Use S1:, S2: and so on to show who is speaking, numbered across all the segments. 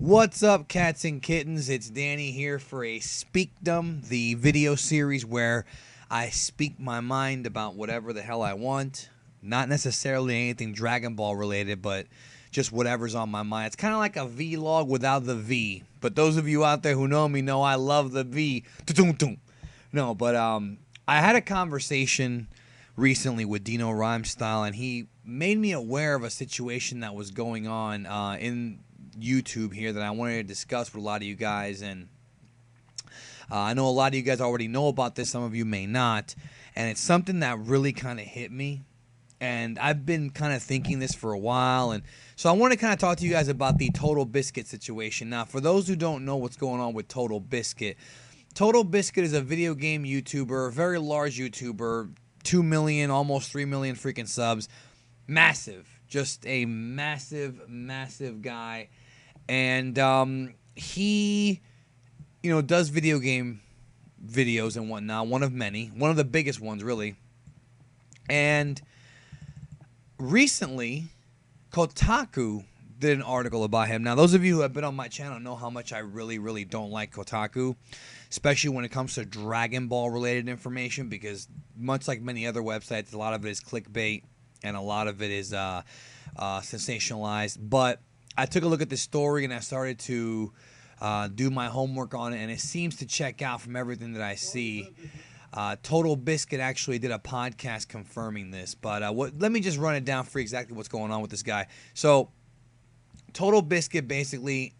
S1: What's up, cats and kittens? It's Danny here for a Speakdom, the video series where I speak my mind about whatever the hell I want. Not necessarily anything Dragon Ball related, but just whatever's on my mind. It's kind of like a vlog without the V. But those of you out there who know me know I love the V. No, but I had a conversation recently with Dino Rhymestyle, and he made me aware of a situation that was going on in YouTube here that I wanted to discuss with a lot of you guys. And I know a lot of you guys already know about this, some of you may not, and it's something that really kind of hit me, and I've been kind of thinking this for a while. And so I want to kind of talk to you guys about the TotalBiscuit situation. Now, for those who don't know what's going on with TotalBiscuit, TotalBiscuit is a video game YouTuber, a very large YouTuber, 2 million, almost 3 million freaking subs. Massive, just a massive guy. And he, does video game videos and whatnot. One of many. One of the biggest ones, really. And recently, Kotaku did an article about him. Now, those of you who have been on my channel know how much I really don't like Kotaku, especially when it comes to Dragon Ball related information, because much like many other websites, a lot of it is clickbait and a lot of it is sensationalized. But I took a look at this story and I started to do my homework on it, and it seems to check out from everything that I see. TotalBiscuit actually did a podcast confirming this, but let me just run it down for exactly what's going on with this guy. So, TotalBiscuit basically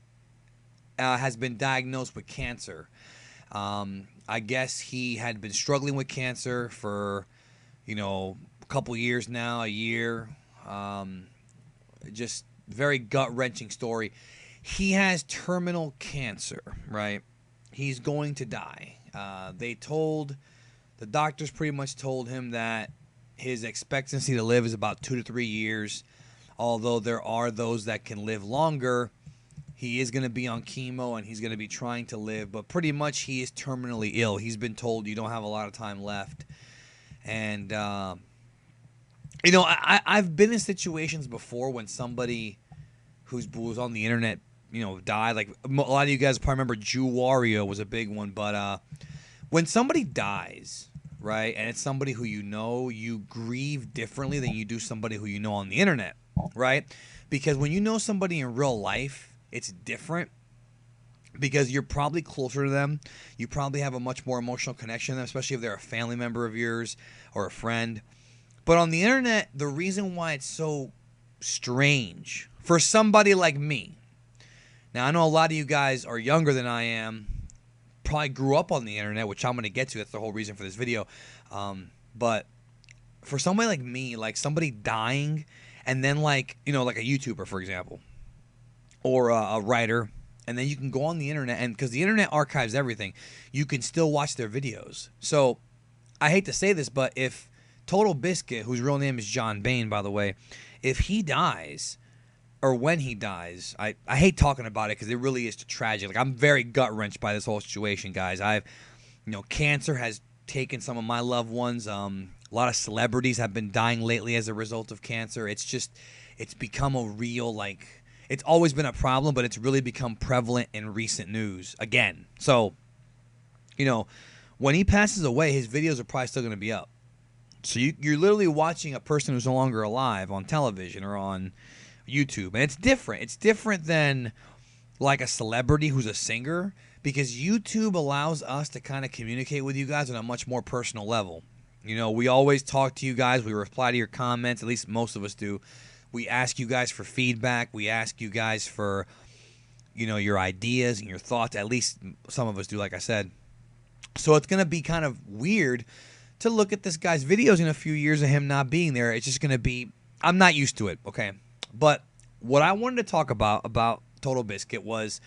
S1: has been diagnosed with cancer. I guess he had been struggling with cancer for, a couple years now, a year. Just very gut-wrenching story. He has terminal cancer, right? He's going to die. The doctors pretty much told him that his expectancy to live is about 2 to 3 years. Although there are those that can live longer, he is going to be on chemo and he's going to be trying to live. But pretty much he is terminally ill. He's been told you don't have a lot of time left. And, I've been in situations before when somebody who was on the internet, died. Like a lot of you guys probably remember Jew Wario was a big one. But when somebody dies, right, and it's somebody who you grieve differently than you do somebody who you know on the internet, right? Because when you know somebody in real life, it's different because you're probably closer to them. You probably have a much more emotional connection to them, especially if they're a family member of yours or a friend. But on the internet, the reason why it's so strange for somebody like me. Now, I know a lot of you guys are younger than I am, probably grew up on the internet, which I'm going to get to. That's the whole reason for this video. But for somebody like me, like somebody dying, and then like a YouTuber, for example, or a writer, and then you can go on the internet, and because the internet archives everything, you can still watch their videos. So I hate to say this, but if TotalBiscuit, whose real name is John Bain, by the way, if he dies, or when he dies, I hate talking about it because it really is tragic. Like, I'm very gut-wrenched by this whole situation, guys. Cancer has taken some of my loved ones. A lot of celebrities have been dying lately as a result of cancer. It's become a real, it's always been a problem, but it's really become prevalent in recent news again. So, when he passes away, his videos are probably still going to be up. So you're literally watching a person who's no longer alive on television or on YouTube. And it's different. It's different than like a celebrity who's a singer, because YouTube allows us to kind of communicate with you guys on a much more personal level. We always talk to you guys. We reply to your comments. At least most of us do. We ask you guys for feedback. We ask you guys for, your ideas and your thoughts. At least some of us do, like I said. So it's going to be kind of weird to look at this guy's videos in a few years of him not being there. It's just going to be, I'm not used to it, okay? But what I wanted to talk about TotalBiscuit was,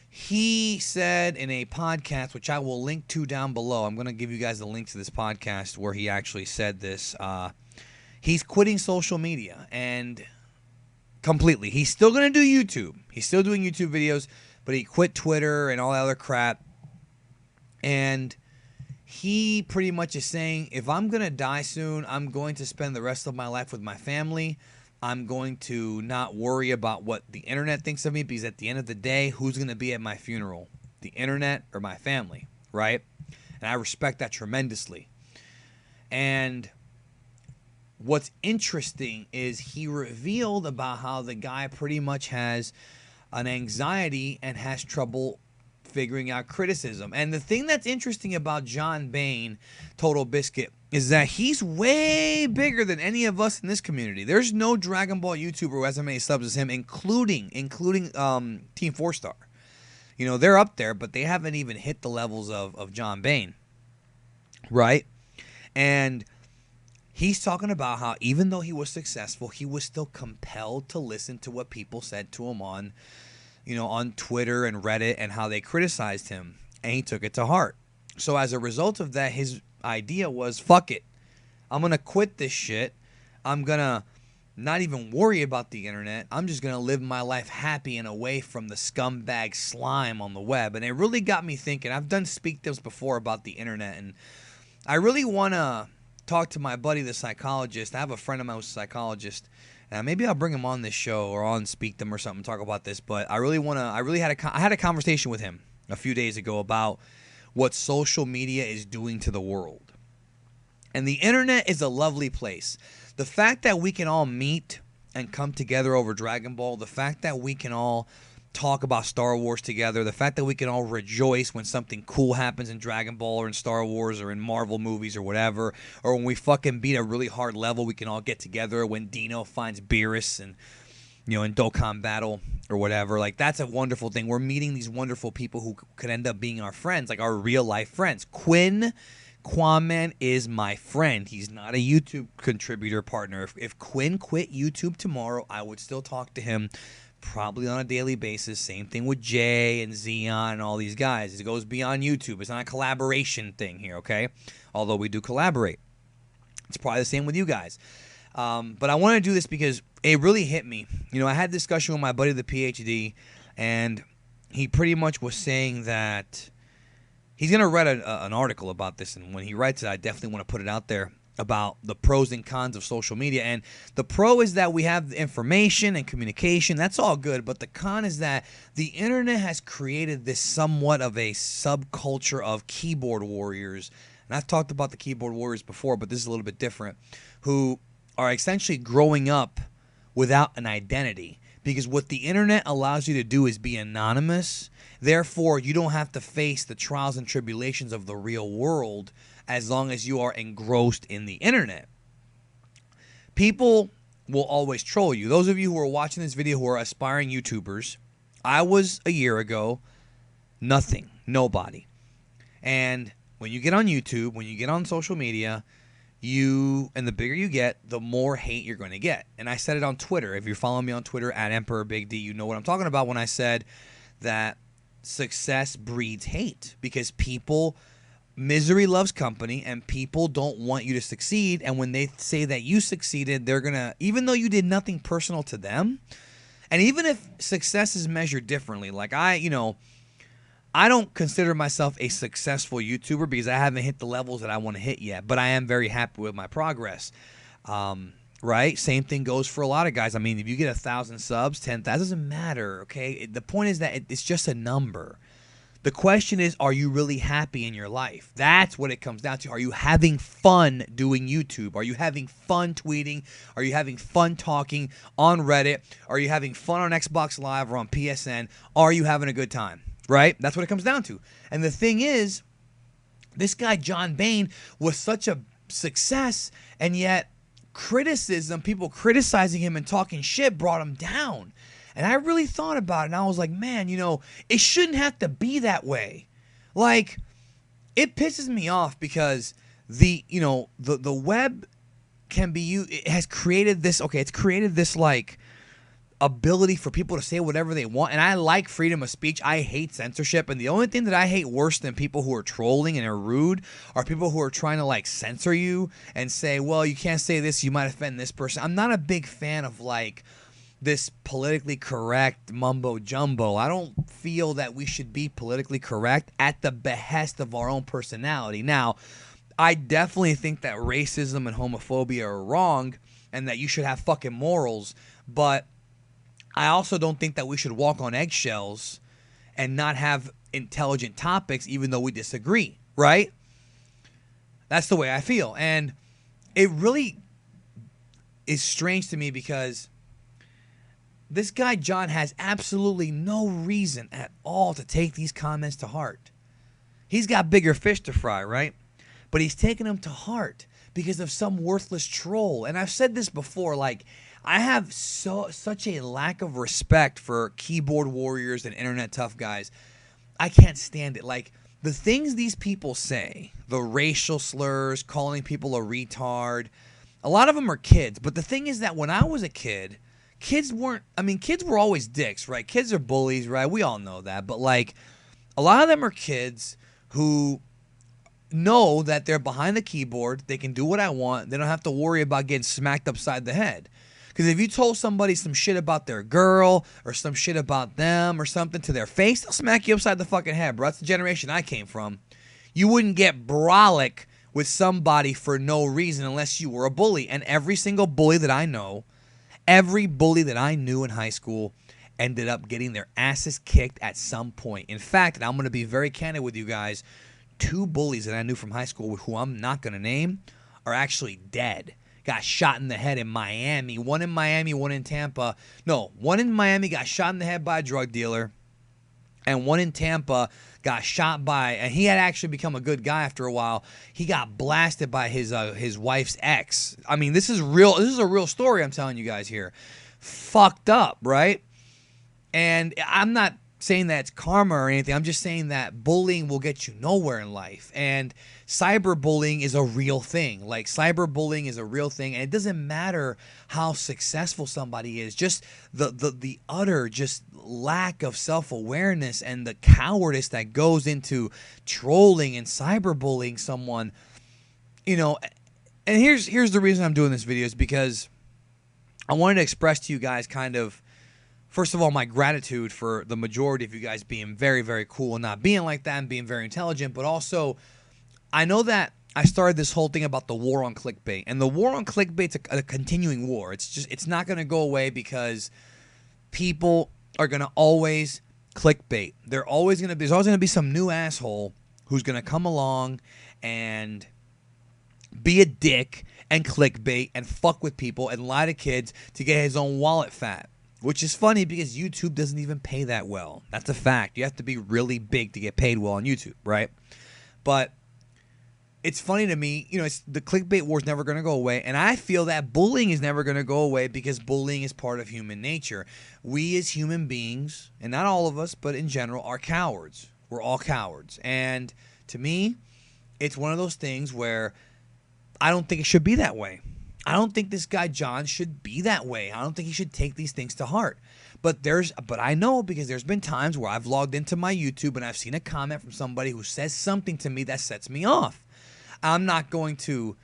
S1: he said in a podcast, which I will link to down below. I'm going to give you guys the link to this podcast where he actually said this. He's quitting social media, and completely. He's still going to do YouTube. He's still doing YouTube videos, but he quit Twitter and all that other crap. And he pretty much is saying, if I'm going to die soon, I'm going to spend the rest of my life with my family. I'm going to not worry about what the internet thinks of me, because at the end of the day, who's going to be at my funeral? The internet or my family, right? And I respect that tremendously. And what's interesting is he revealed about how the guy pretty much has an anxiety and has trouble figuring out criticism. And the thing that's interesting about John Bain, TotalBiscuit, is that he's way bigger than any of us in this community. There's no Dragon Ball YouTuber who has as many subs as him, including Team 4-Star. You know, they're up there, but they haven't even hit the levels of John Bain, right? And he's talking about how even though he was successful, he was still compelled to listen to what people said to him on, you know, on Twitter and Reddit, and how they criticized him, and he took it to heart. So as a result of that, his idea was, fuck it, I'm gonna quit this shit. I'm gonna not even worry about the internet. I'm just gonna live my life happy and away from the scumbag slime on the web. And it really got me thinking. I've done Speakdoms before about the internet, and I really want to talk to my buddy, the psychologist. I have a friend of mine who's a psychologist. Maybe I'll bring him on this show or on Speakdom or something, talk about this. But I really want to. I had a conversation with him a few days ago about what social media is doing to the world. And the internet is a lovely place. The fact that we can all meet and come together over Dragon Ball, the fact that we can all talk about Star Wars together, the fact that we can all rejoice when something cool happens in Dragon Ball or in Star Wars or in Marvel movies or whatever, or when we fucking beat a really hard level, we can all get together, when Dino finds Beerus and, you know, in Dokkan Battle or whatever. Like, that's a wonderful thing. We're meeting these wonderful people who could end up being our friends, like our real life friends. QAAMAN is my friend. He's not a YouTube contributor partner. If Quinn quit YouTube tomorrow, I would still talk to him, probably on a daily basis. Same thing with Jay and Xeon and all these guys. It goes beyond YouTube. It's not a collaboration thing here, okay? Although we do collaborate. It's probably the same with you guys. But I want to do this because it really hit me. You know, I had a discussion with my buddy, the PhD, and he pretty much was saying that he's going to write an article about this, and when he writes it, I definitely want to put it out there, about the pros and cons of social media. And the pro is that we have information and communication. That's all good. But the con is that the internet has created this somewhat of a subculture of keyboard warriors. And I've talked about the keyboard warriors before, but this is a little bit different, who are essentially growing up without an identity. Because what the internet allows you to do is be anonymous. Therefore, you don't have to face the trials and tribulations of the real world as long as you are engrossed in the internet. People will always troll you. Those of you who are watching this video who are aspiring YouTubers, I was a year ago nothing, nobody. And when you get on YouTube, when you get on social media, and the bigger you get, the more hate you're going to get. And I said it on Twitter. If you're following me on Twitter at Emperor Big D, you know what I'm talking about when I said that success breeds hate, because misery loves company, and people don't want you to succeed. And when they say that you succeeded, they're going to, even though you did nothing personal to them, and even if success is measured differently, like I don't consider myself a successful YouTuber because I haven't hit the levels that I want to hit yet, but I am very happy with my progress. Right? Same thing goes for a lot of guys. I mean, if you get 1,000 subs, 10,000, doesn't matter, okay? The point is that it's just a number. The question is, are you really happy in your life? That's what it comes down to. Are you having fun doing YouTube? Are you having fun tweeting? Are you having fun talking on Reddit? Are you having fun on Xbox Live or on PSN? Are you having a good time? Right? That's what it comes down to. And the thing is, this guy, John Bain, was such a success, and yet criticism, people criticizing him and talking shit, brought him down. And I really thought about it, and I was like, man, it shouldn't have to be that way. Like, it pisses me off because the web can be used. It has created this, it's created this, like, ability for people to say whatever they want. And I like freedom of speech. I hate censorship. And the only thing that I hate worse than people who are trolling and are rude are people who are trying to, like, censor you and say, well, you can't say this, you might offend this person. I'm not a big fan of, like, this politically correct mumbo jumbo. I don't feel that we should be politically correct at the behest of our own personality. Now, I definitely think that racism and homophobia are wrong, and that you should have fucking morals. But I also don't think that we should walk on eggshells and not have intelligent topics even though we disagree, right? That's the way I feel. And it really is strange to me because this guy John has absolutely no reason at all to take these comments to heart. He's got bigger fish to fry, right? But he's taking them to heart because of some worthless troll. And I've said this before, like, I have such a lack of respect for keyboard warriors and internet tough guys. I can't stand it. Like, the things these people say, the racial slurs, calling people a retard, a lot of them are kids. But the thing is that when I was a kid, kids were always dicks, right? Kids are bullies, right? We all know that. But, like, a lot of them are kids who know that they're behind the keyboard. They can do what I want. They don't have to worry about getting smacked upside the head. Because if you told somebody some shit about their girl or some shit about them or something to their face, they'll smack you upside the fucking head, bro. That's the generation I came from. You wouldn't get brolic with somebody for no reason unless you were a bully. And every single bully that I know, every bully that I knew in high school ended up getting their asses kicked at some point. In fact, and I'm going to be very candid with you guys, 2 bullies that I knew from high school who I'm not going to name are actually dead. Got shot in the head in Miami. One in Miami, one in Tampa. No, one in Miami got shot in the head by a drug dealer. And one in Tampa got shot by, and he had actually become a good guy after a while. He got blasted by his wife's ex. I mean, this is real. This is a real story I'm telling you guys here. Fucked up, right? And I'm not saying that it's karma or anything. I'm just saying that bullying will get you nowhere in life. And cyberbullying is a real thing. Like, cyberbullying is a real thing. And it doesn't matter how successful somebody is. Just the utter just lack of self-awareness and the cowardice that goes into trolling and cyberbullying someone. You know, and here's the reason I'm doing this video is because I wanted to express to you guys kind of, first of all, my gratitude for the majority of you guys being very, very cool and not being like that and being very intelligent. But also, I know that I started this whole thing about the war on clickbait. And the war on clickbait's a continuing war. It's not going to go away because people are going to always clickbait. There's always going to be some new asshole who's going to come along and be a dick and clickbait and fuck with people and lie to kids to get his own wallet fat. Which is funny because YouTube doesn't even pay that well. That's a fact. You have to be really big to get paid well on YouTube, right? But it's funny to me, you know, the clickbait war is never going to go away. And I feel that bullying is never going to go away because bullying is part of human nature. We as human beings, and not all of us, but in general, are cowards. We're all cowards. And to me, it's one of those things where I don't think it should be that way. I don't think this guy John should be that way. I don't think he should take these things to heart. But I know because there's been times where I've logged into my YouTube and I've seen a comment from somebody who says something to me that sets me off. I'm not going to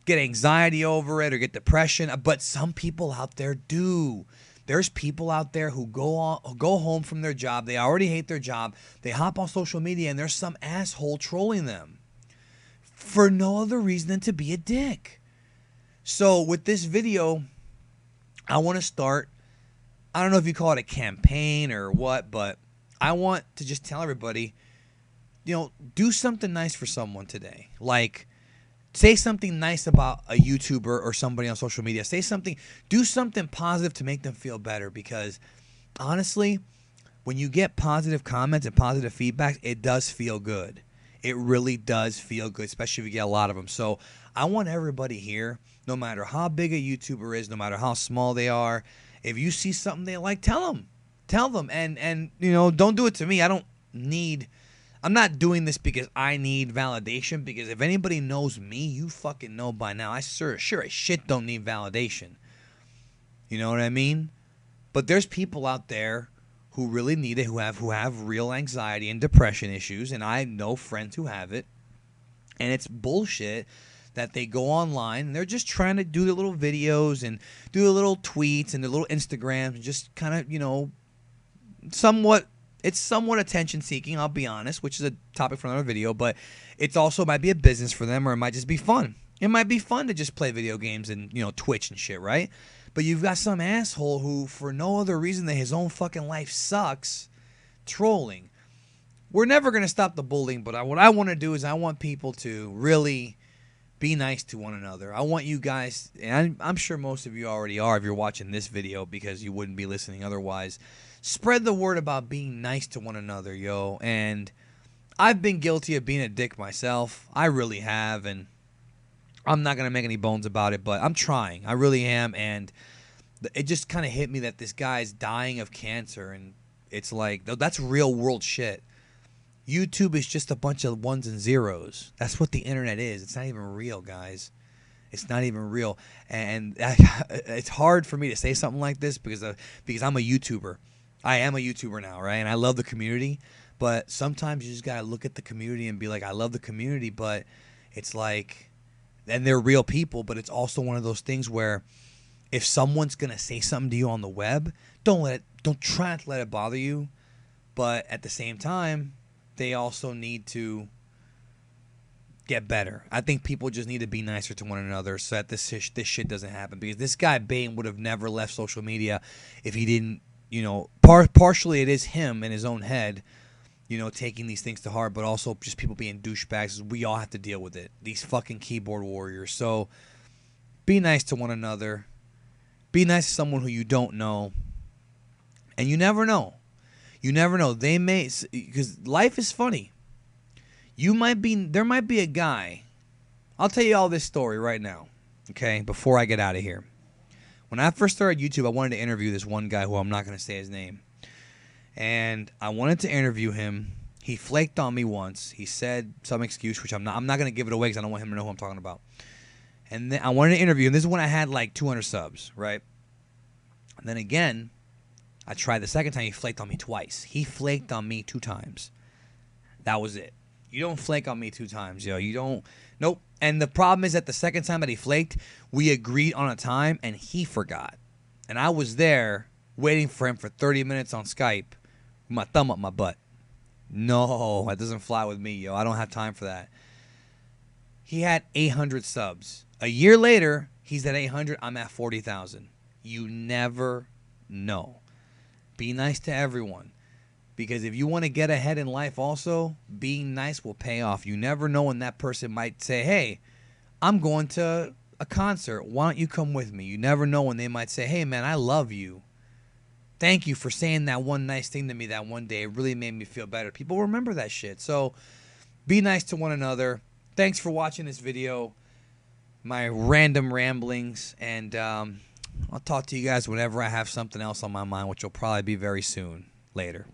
S1: get anxiety over it or get depression, but some people out there do. There's people out there who go home from their job. They already hate their job. They hop on social media and there's some asshole trolling them for no other reason than to be a dick. So with this video, I want to start, I don't know if you call it a campaign or what, but I want to just tell everybody, you know, do something nice for someone today. Like, say something nice about a YouTuber or somebody on social media. Do something positive to make them feel better because, honestly, when you get positive comments and positive feedback, it does feel good. It really does feel good, especially if you get a lot of them. So I want everybody here, no matter how big a YouTuber is, no matter how small they are, if you see something they like, tell them. Tell them. And you know, don't do it to me. I'm not doing this because I need validation, because if anybody knows me, you fucking know by now. I sure as shit don't need validation. You know what I mean? But there's people out there who really need it, who have real anxiety and depression issues, and I know friends who have it. And it's bullshit that they go online and they're just trying to do their little videos and do their little tweets and their little Instagrams and just kind of, you know, somewhat attention seeking, I'll be honest, which is a topic for another video, but it's also might be a business for them, or it might just be fun. It might be fun to just play video games and, you know, Twitch and shit, right? But you've got some asshole who, for no other reason than his own fucking life sucks, trolling. We're never going to stop the bullying, but what I want to do is I want people to really be nice to one another. I want you guys, and I'm sure most of you already are if you're watching this video because you wouldn't be listening otherwise. Spread the word about being nice to one another, yo. And I've been guilty of being a dick myself. I really have, and I'm not going to make any bones about it, but I'm trying. I really am, and it just kind of hit me that this guy's dying of cancer, and it's like, that's real world shit. YouTube is just a bunch of ones and zeros. That's what the internet is. It's not even real, guys. It's not even real. And it's hard for me to say something like this because I'm a YouTuber. I am a YouTuber now, right? And I love the community. But sometimes you just got to look at the community and be like, I love the community, but it's like, and they're real people, but it's also one of those things where if someone's going to say something to you on the web, don't try not to let it bother you. But at the same time, they also need to get better. I think people just need to be nicer to one another so that this shit doesn't happen. Because this guy Bane would have never left social media if he didn't, you know, partially it is him in his own head, you know, taking these things to heart, but also just people being douchebags. We all have to deal with it. These fucking keyboard warriors. So be nice to one another. Be nice to someone who you don't know. And you never know. You never know. They may, because life is funny. There might be a guy. I'll tell you all this story right now, okay, before I get out of here. When I first started YouTube, I wanted to interview this one guy who I'm not going to say his name. And I wanted to interview him. He flaked on me once. He said some excuse, which I'm not going to give it away because I don't want him to know who I'm talking about. And then I wanted to interview him. This is when I had like 200 subs, right? And then again, I tried the second time. He flaked on me twice. He flaked on me 2 times. That was it. You don't flake on me 2 times, yo. You don't. Nope. And the problem is that the second time that he flaked, we agreed on a time, and he forgot. And I was there waiting for him for 30 minutes on Skype with my thumb up my butt. No, that doesn't fly with me, yo. I don't have time for that. He had 800 subs. A year later, he's at 800. I'm at 40,000. You never know. Be nice to everyone. Because if you want to get ahead in life also, being nice will pay off. You never know when that person might say, hey, I'm going to a concert. Why don't you come with me? You never know when they might say, hey, man, I love you. Thank you for saying that one nice thing to me that one day. It really made me feel better. People remember that shit. So be nice to one another. Thanks for watching this video. My random ramblings. And I'll talk to you guys whenever I have something else on my mind, which will probably be very soon. Later.